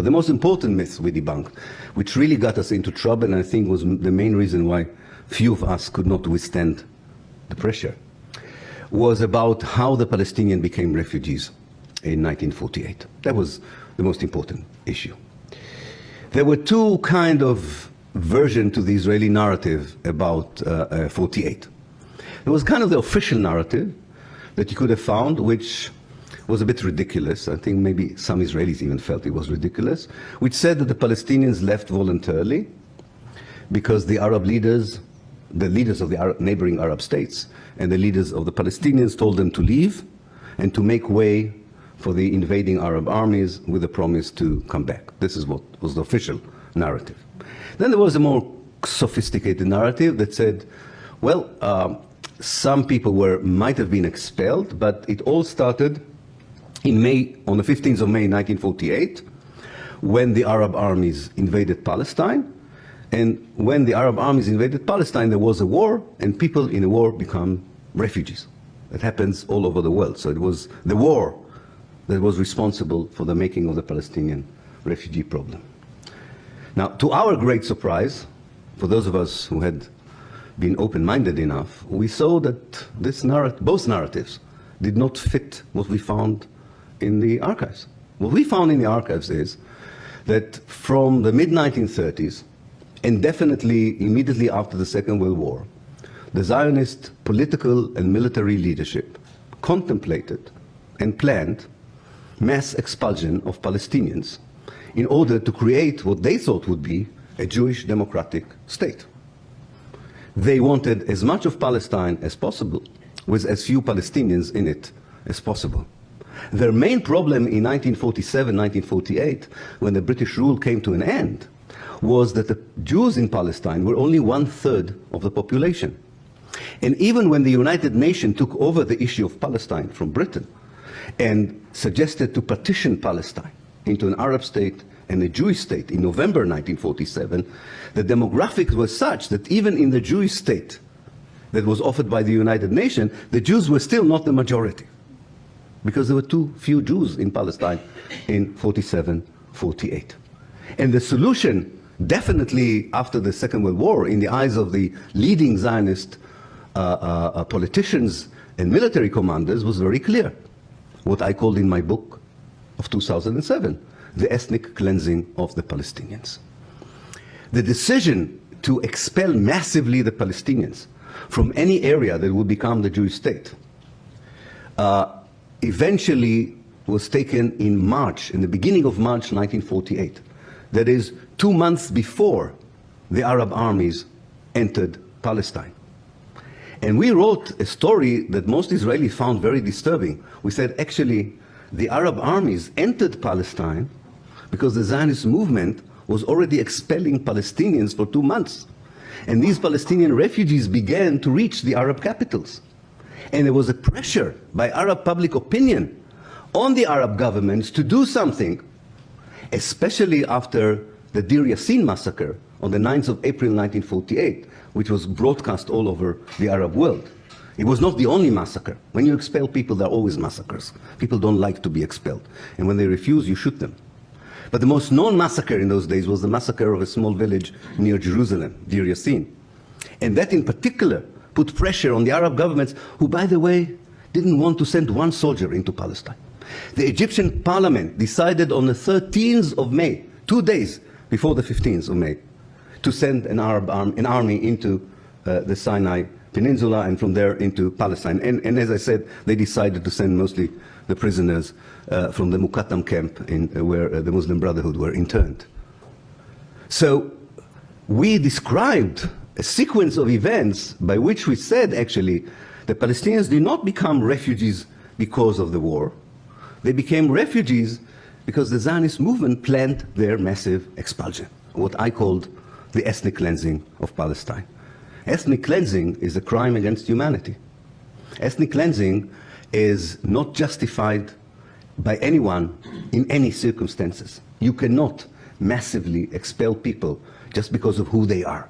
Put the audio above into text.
But the most important myth we debunked, which really got us into trouble and I think was the main reason why few of us could not withstand the pressure, was about how the Palestinians became refugees in 1948. That was the most important issue. There were two kind of versions to the Israeli narrative about 48. There was kind of the official narrative that you could have found, which was a bit ridiculous. I think maybe some Israelis even felt it was ridiculous, which said that the Palestinians left voluntarily because the Arab leaders, the leaders of the neighboring Arab states and the leaders of the Palestinians told them to leave and to make way for the invading Arab armies with a promise to come back. This is what was the official narrative. Then there was a more sophisticated narrative that said, well, some people might have been expelled, but it all started in May, on the 15th of May 1948, when the Arab armies invaded Palestine. And when the Arab armies invaded Palestine, there was a war, and people in a war become refugees. That happens all over the world. So it was the war that was responsible for the making of the Palestinian refugee problem. Now, to our great surprise, for those of us who had been open-minded enough, we saw that both narratives did not fit what we found in the archives. What we found in the archives is that from the mid-1930s, and definitely immediately after the Second World War, the Zionist political and military leadership contemplated and planned mass expulsion of Palestinians in order to create what they thought would be a Jewish democratic state. They wanted as much of Palestine as possible, with as few Palestinians in it as possible. Their main problem in 1947, 1948, when the British rule came to an end, was that the Jews in Palestine were only 1/3 of the population. And even when the United Nations took over the issue of Palestine from Britain and suggested to partition Palestine into an Arab state and a Jewish state in November 1947, the demographics were such that even in the Jewish state that was offered by the United Nations, the Jews were still not the majority, because there were too few Jews in Palestine in 47, 48. And the solution, definitely after the Second World War, in the eyes of the leading Zionist politicians and military commanders, was very clear. What I called in my book of 2007, the ethnic cleansing of the Palestinians. The decision to expel massively the Palestinians from any area that would become the Jewish state eventually was taken in March, in the beginning of March 1948. That is 2 months before the Arab armies entered Palestine. And we wrote a story that most Israelis found very disturbing. We said, actually, the Arab armies entered Palestine because the Zionist movement was already expelling Palestinians for 2 months. And these Palestinian refugees began to reach the Arab capitals. And there was a pressure by Arab public opinion on the Arab governments to do something, especially after the Deir Yassin massacre on the 9th of April 1948, which was broadcast all over the Arab world. It was not the only massacre. When you expel people, there are always massacres. People don't like to be expelled. And when they refuse, you shoot them. But the most known massacre in those days was the massacre of a small village near Jerusalem, Deir Yassin. And that in particular put pressure on the Arab governments, who, by the way, didn't want to send one soldier into Palestine. The Egyptian parliament decided on the 13th of May, 2 days before the 15th of May, to send an army into the Sinai Peninsula and from there into Palestine. And as I said, they decided to send mostly the prisoners from the Muqattam camp where the Muslim Brotherhood were interned. So we described a sequence of events by which we said, actually, the Palestinians did not become refugees because of the war. They became refugees because the Zionist movement planned their massive expulsion, what I called the ethnic cleansing of Palestine. Ethnic cleansing is a crime against humanity. Ethnic cleansing is not justified by anyone in any circumstances. You cannot massively expel people just because of who they are.